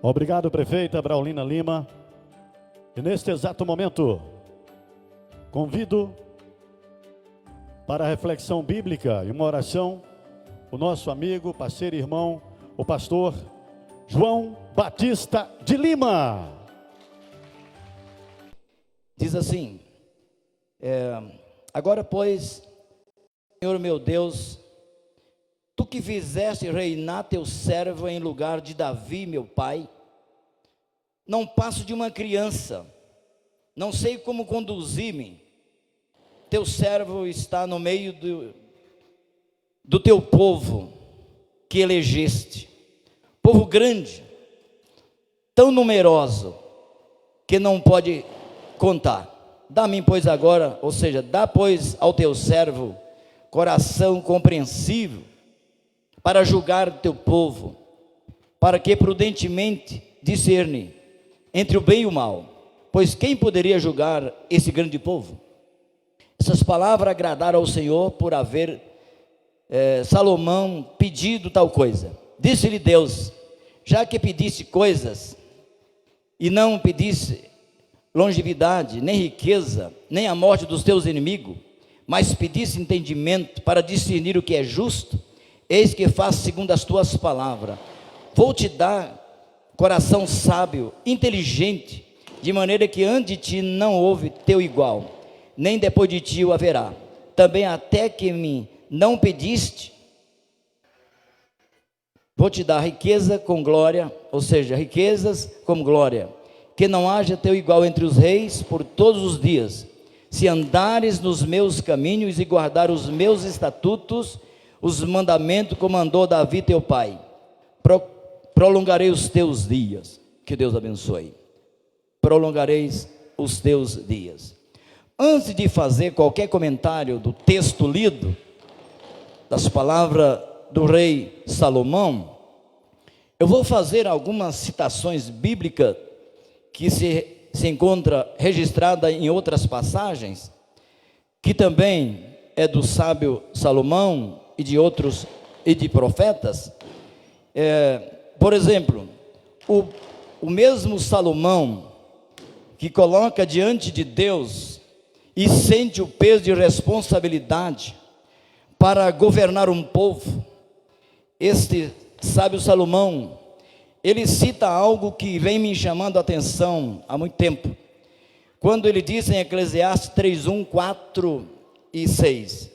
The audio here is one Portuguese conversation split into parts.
Obrigado, prefeita Braulina Lima. E neste exato momento, convido para a reflexão bíblica e uma oração o nosso amigo, parceiro e irmão, o pastor João Batista de Lima. Diz assim: agora, pois, Senhor meu Deus, tu que fizeste reinar teu servo em lugar de Davi, meu pai, não passo de uma criança, não sei como conduzir-me. Teu servo está no meio do teu povo que elegeste, povo grande, tão numeroso que não pode contar. Dá-me, pois, agora, ou seja, dá, pois, ao teu servo coração compreensível para julgar teu povo, para que prudentemente discerne entre o bem e o mal, pois quem poderia julgar esse grande povo? Essas palavras agradaram ao Senhor por haver Salomão pedido tal coisa. Disse-lhe Deus: já que pediste coisas e não pediste longevidade, nem riqueza, nem a morte dos teus inimigos, mas pediste entendimento para discernir o que é justo, eis que faço segundo as tuas palavras. Vou te dar coração sábio, inteligente, de maneira que antes de ti não houve teu igual, nem depois de ti o haverá. Também até que me não pediste, vou te dar riqueza com glória, ou seja, riquezas com glória, que não haja teu igual entre os reis por todos os dias. Se andares nos meus caminhos e guardar os meus estatutos, os mandamentos que mandou Davi teu pai, prolongarei os teus dias. Que Deus abençoe. Prolongareis os teus dias. Antes de fazer qualquer comentário do texto lido, das palavras do rei Salomão, eu vou fazer algumas citações bíblicas que se encontra registrada em outras passagens, que também é do sábio Salomão e de outros e de profetas. Por exemplo, o mesmo Salomão que coloca diante de Deus e sente o peso de responsabilidade para governar um povo, este sábio Salomão, ele cita algo que vem me chamando a atenção há muito tempo, quando ele diz em Eclesiastes 3:1, 4 e 6,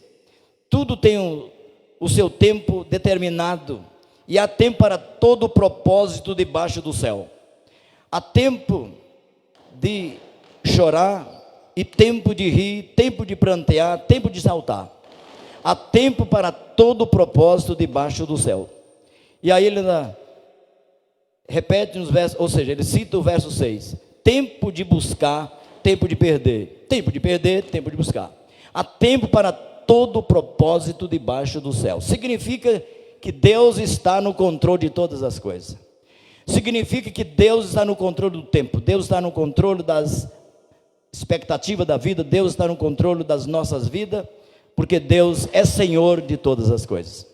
tudo tem o seu tempo determinado, e há tempo para todo propósito debaixo do céu. Há tempo de chorar e tempo de rir, tempo de prantear, tempo de saltar. Há tempo para todo propósito debaixo do céu. E aí ele repete nos versos, ou seja, ele cita o verso 6. Tempo de buscar, tempo de perder. Tempo de perder, tempo de buscar. Há tempo para todo propósito debaixo do céu. Significa que Deus está no controle de todas as coisas. Significa que Deus está no controle do tempo. Deus está no controle das expectativas da vida. Deus está no controle das nossas vidas, porque Deus é Senhor de todas as coisas.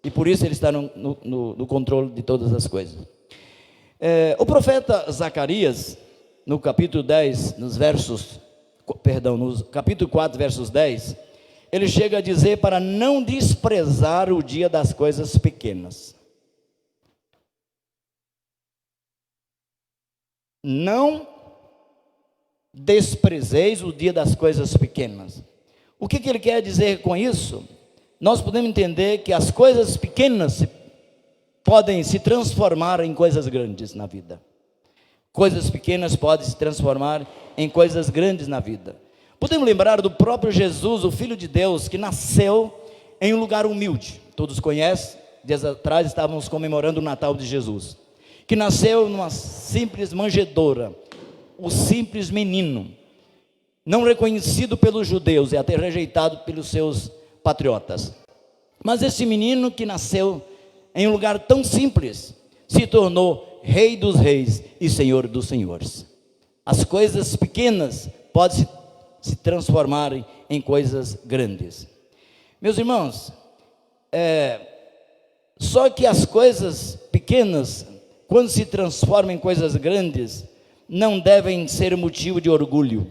E por isso Ele está no controle de todas as coisas. O profeta Zacarias, no capítulo 10, no capítulo 4, versos 10, ele chega a dizer para não desprezar o dia das coisas pequenas. Não desprezeis o dia das coisas pequenas. O que ele quer dizer com isso? Nós podemos entender que as coisas pequenas podem se transformar em coisas grandes na vida. Coisas pequenas podem se transformar em coisas grandes na vida. Podemos lembrar do próprio Jesus, o Filho de Deus, que nasceu em um lugar humilde. Todos conhecem, dias atrás estávamos comemorando o Natal de Jesus. Que nasceu numa simples manjedoura, o simples menino, não reconhecido pelos judeus e até rejeitado pelos seus patriotas. Mas esse menino que nasceu em um lugar tão simples, se tornou Rei dos Reis e Senhor dos Senhores. As coisas pequenas podem se transformar em coisas grandes. Meus irmãos, só que as coisas pequenas, quando se transformam em coisas grandes, não devem ser motivo de orgulho.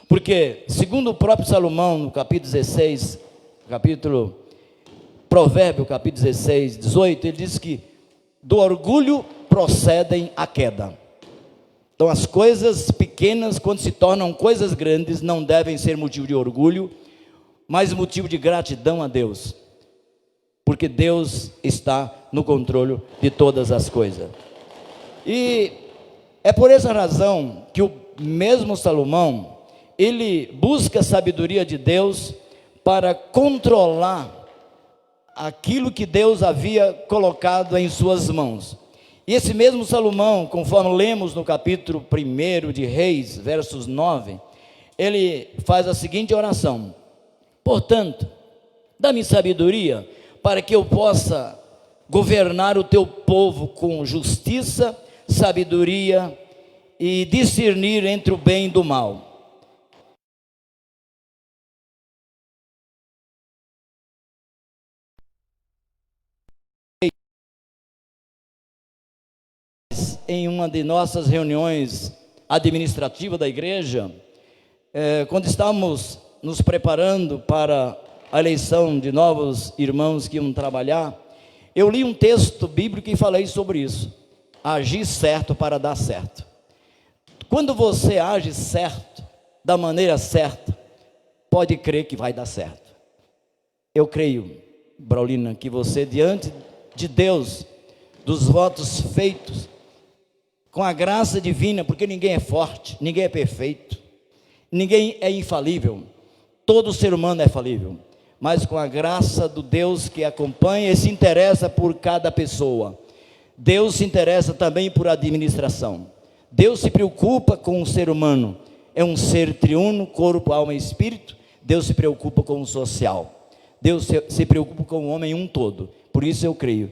Porque, segundo o próprio Salomão, no capítulo 16, Provérbio, capítulo 16, 18, ele diz que do orgulho procedem a queda. Então, as coisas pequenas, quando se tornam coisas grandes, não devem ser motivo de orgulho, mas motivo de gratidão a Deus, porque Deus está no controle de todas as coisas. E é por essa razão que o mesmo Salomão, ele busca a sabedoria de Deus para controlar aquilo que Deus havia colocado em suas mãos. E esse mesmo Salomão, conforme lemos no capítulo 1 de Reis, versos 9, ele faz a seguinte oração: portanto, dá-me sabedoria para que eu possa governar o teu povo com justiça, sabedoria e discernir entre o bem e do mal. Em uma de nossas reuniões administrativas da igreja, quando estávamos nos preparando para a eleição de novos irmãos que iam trabalhar, eu li um texto bíblico e falei sobre isso: agir certo para dar certo. Quando você age certo, da maneira certa, pode crer que vai dar certo. Eu creio, Braulina, que você, diante de Deus, dos votos feitos, com a graça divina, porque ninguém é forte, ninguém é perfeito, ninguém é infalível, todo ser humano é falível, mas com a graça do Deus que acompanha e se interessa por cada pessoa. Deus se interessa também por administração. Deus se preocupa com o ser humano, é um ser triuno, corpo, alma e espírito. Deus se preocupa com o social, Deus se preocupa com o homem um todo. Por isso eu creio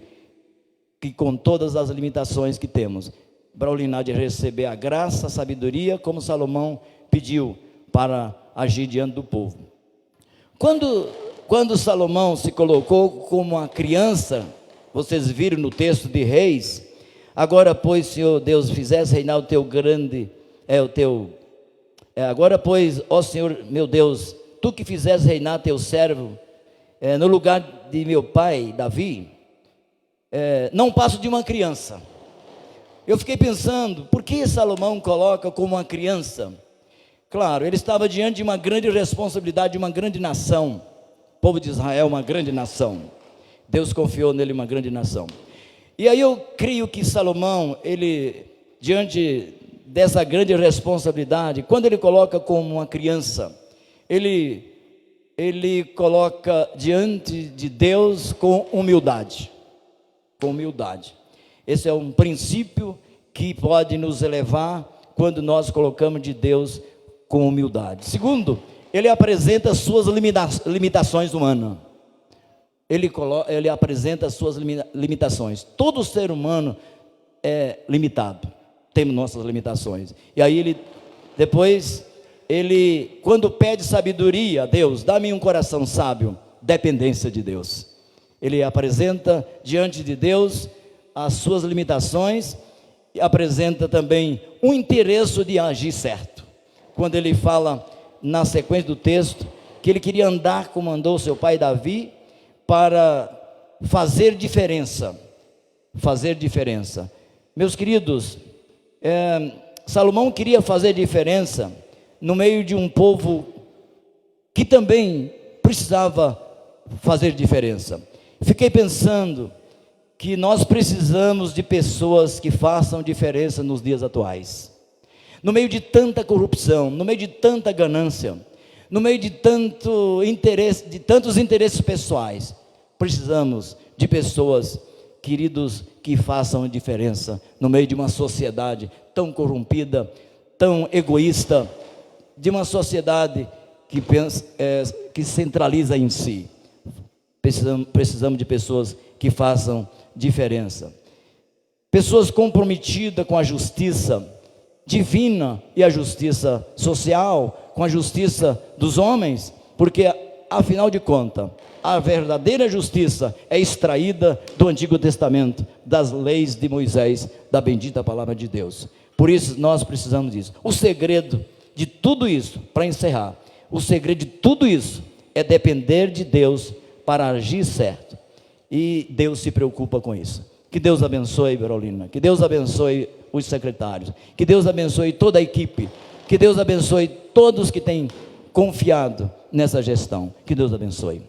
que, com todas as limitações que temos, Braulina há de receber a graça, a sabedoria, como Salomão pediu para agir diante do povo. Quando Salomão se colocou como uma criança, vocês viram no texto de Reis: agora pois, Senhor Deus, fizesse reinar o teu grande, agora pois, ó Senhor meu Deus, tu que fizesse reinar teu servo, no lugar de meu pai Davi, não passo de uma criança. Eu fiquei pensando, por que Salomão coloca como uma criança? Claro, ele estava diante de uma grande responsabilidade, de uma grande nação. O povo de Israel, uma grande nação. Deus confiou nele uma grande nação. E aí eu creio que Salomão, ele, diante dessa grande responsabilidade, quando ele coloca como uma criança, ele coloca diante de Deus com humildade. Com humildade. Esse é um princípio que pode nos elevar quando nós colocamos de Deus com humildade. Segundo, ele apresenta as suas limitações humanas. Ele apresenta as suas limitações. Todo ser humano é limitado. Temos nossas limitações. E aí depois, quando pede sabedoria a Deus, dá-me um coração sábio, dependência de Deus. Ele apresenta diante de Deus as suas limitações e apresenta também um interesse de agir certo. Quando ele fala na sequência do texto que ele queria andar como andou seu pai Davi, para fazer diferença. Fazer diferença. Meus queridos, Salomão queria fazer diferença no meio de um povo que também precisava fazer diferença. Fiquei pensando que nós precisamos de pessoas que façam diferença nos dias atuais. No meio de tanta corrupção, no meio de tanta ganância, no meio de tantos interesses pessoais, precisamos de pessoas, queridos, que façam diferença no meio de uma sociedade tão corrompida, tão egoísta, de uma sociedade que pensa, que centraliza em si. Precisamos de pessoas que façam diferença. Pessoas comprometidas com a justiça divina e a justiça social, com a justiça dos homens, porque afinal de contas, a verdadeira justiça é extraída do Antigo Testamento, das leis de Moisés, da bendita palavra de Deus. Por isso nós precisamos disso. O segredo de tudo isso, para encerrar, o segredo de tudo isso é depender de Deus para agir certo. E Deus se preocupa com isso. Que Deus abençoe Berolina, que Deus abençoe os secretários, que Deus abençoe toda a equipe, que Deus abençoe todos que têm confiado nessa gestão. Que Deus abençoe.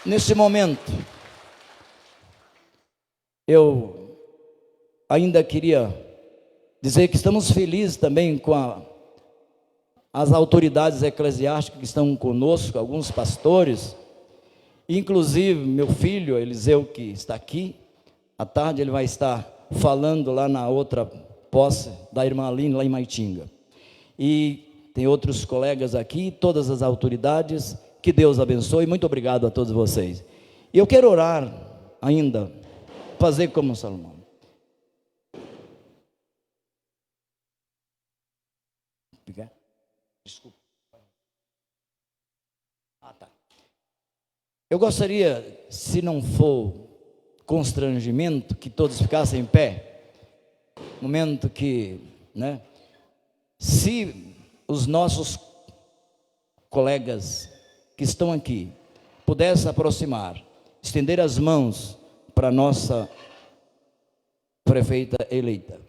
Nesse momento, eu ainda queria dizer que estamos felizes também com as autoridades eclesiásticas que estão conosco, alguns pastores, inclusive meu filho Eliseu, que está aqui. À tarde ele vai estar falando lá na outra posse da irmã Aline, lá em Maitinga. E tem outros colegas aqui, todas as autoridades. Que Deus abençoe, muito obrigado a todos vocês. E eu quero orar ainda, fazer como Salomão. Desculpa. Tá. Eu gostaria, se não for constrangimento, que todos ficassem em pé. Momento que, se os nossos colegas que estão aqui pudessem aproximar, estender as mãos para a nossa prefeita eleita,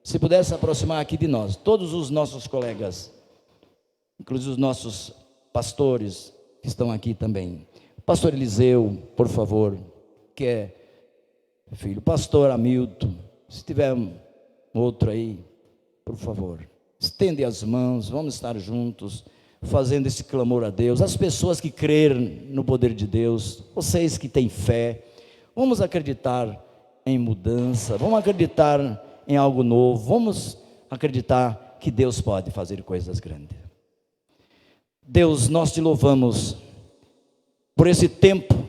se pudesse aproximar aqui de nós, todos os nossos colegas, inclusive os nossos pastores que estão aqui também. Pastor Eliseu, por favor, que é filho. Pastor Hamilton, se tiver outro aí, por favor, estende as mãos, vamos estar juntos, fazendo esse clamor a Deus. As pessoas que creem no poder de Deus, vocês que têm fé, vamos acreditar em mudança, vamos acreditar em algo novo, vamos acreditar que Deus pode fazer coisas grandes. Deus, nós te louvamos por esse tempo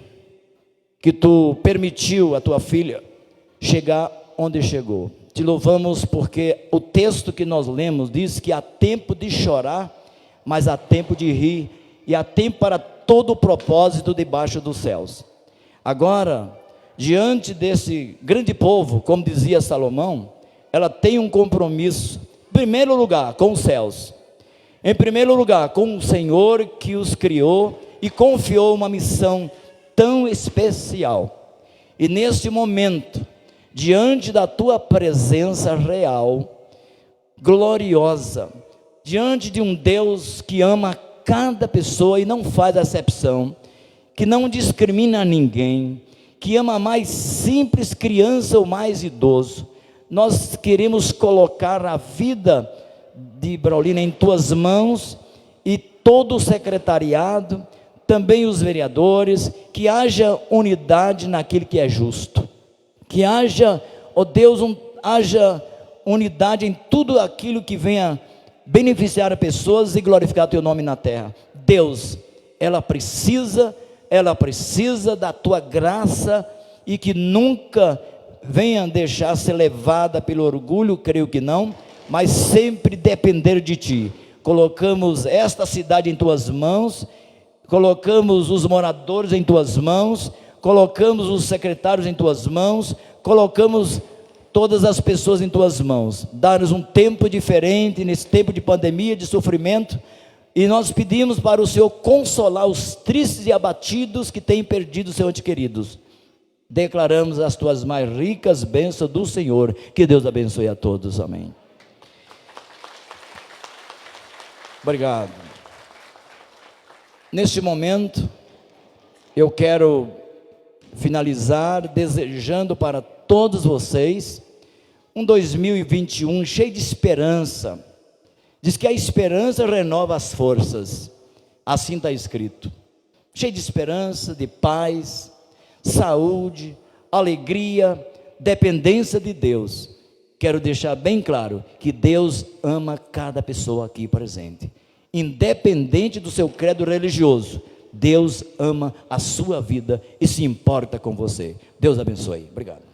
que tu permitiu a tua filha chegar onde chegou. Te louvamos porque o texto que nós lemos diz que há tempo de chorar, mas há tempo de rir, e há tempo para todo o propósito debaixo dos céus. Agora, diante desse grande povo, como dizia Salomão, ela tem um compromisso, em primeiro lugar, com os céus, em primeiro lugar, com o Senhor que os criou e confiou uma missão tão especial. E neste momento, diante da tua presença real, gloriosa, diante de um Deus que ama cada pessoa e não faz acepção, que não discrimina ninguém, que ama a mais simples criança ou mais idoso, nós queremos colocar a vida de Berolina em tuas mãos e todo o secretariado, também os vereadores, que haja unidade naquilo que é justo, que haja, ó Deus, haja unidade em tudo aquilo que venha beneficiar pessoas e glorificar teu nome na terra. Deus, ela precisa da tua graça, e que nunca venha deixar ser levada pelo orgulho, creio que não, mas sempre depender de ti. Colocamos esta cidade em tuas mãos, colocamos os moradores em tuas mãos, colocamos os secretários em tuas mãos, colocamos todas as pessoas em tuas mãos. Dá-nos um tempo diferente nesse tempo de pandemia, de sofrimento, e nós pedimos para o Senhor consolar os tristes e abatidos que têm perdido seus entes queridos. Declaramos as tuas mais ricas bênçãos do Senhor. Que Deus abençoe a todos, amém. Obrigado. Neste momento, eu quero finalizar desejando para todos vocês um 2021 cheio de esperança. Diz que a esperança renova as forças, assim está escrito. Cheio de esperança, de paz, saúde, alegria, dependência de Deus. Quero deixar bem claro que Deus ama cada pessoa aqui presente, independente do seu credo religioso. Deus ama a sua vida e se importa com você. Deus abençoe. Obrigado.